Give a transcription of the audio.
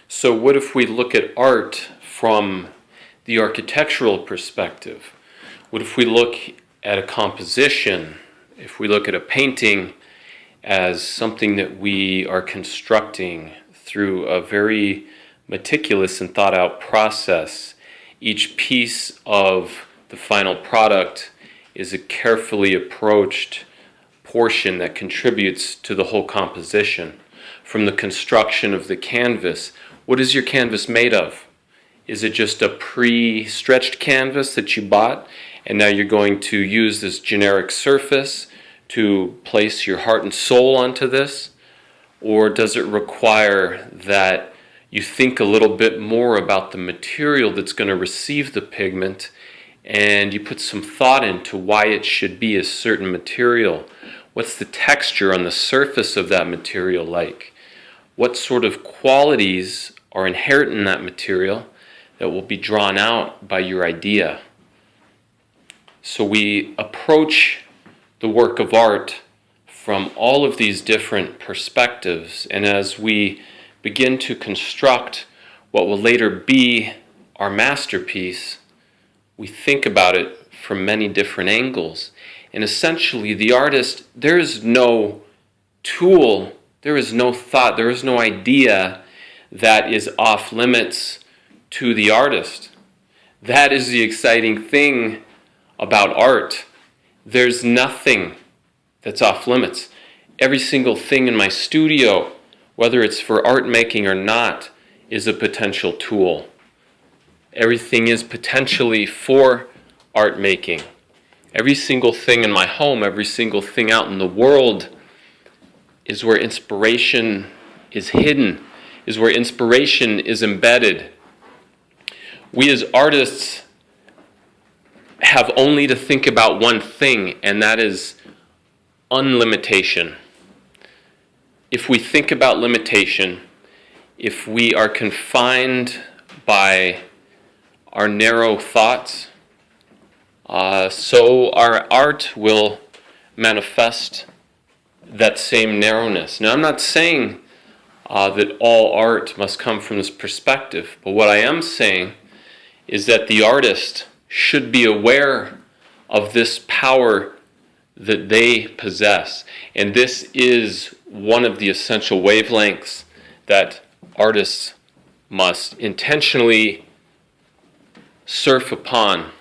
So what if we look at art from the architectural perspective? What if we look at a composition, if we look at a painting as something that we are constructing through a very meticulous and thought out process? Each piece of the final product is a carefully approached portion that contributes to the whole composition. From the construction of the canvas, what is your canvas made of? Is it just a pre-stretched canvas that you bought and now you're going to use this generic surface to place your heart and soul onto this? Or does it require that you think a little bit more about the material that's going to receive the pigment and you put some thought into why it should be a certain material? What's the texture on the surface of that material like? What sort of qualities are inherent in that material that will be drawn out by your idea? So we approach the work of art from all of these different perspectives, and as we begin to construct what will later be our masterpiece, we think about it from many different angles. And essentially, the artist, there is no tool, there is no thought, there is no idea that is off limits to the artist. That is the exciting thing about art. There's nothing that's off limits. Every single thing in my studio, whether it's for art making or not, is a potential tool. Everything is potentially for art making. Every single thing in my home, every single thing out in the world is where inspiration is hidden, is where inspiration is embedded. We as artists have only to think about one thing, and that is unlimitation. If we think about limitation, if we are confined by our narrow thoughts, so our art will manifest that same narrowness. Now, I'm not saying that all art must come from this perspective, but what I am saying is that the artist should be aware of this power that they possess. And this is one of the essential wavelengths that artists must intentionally surf upon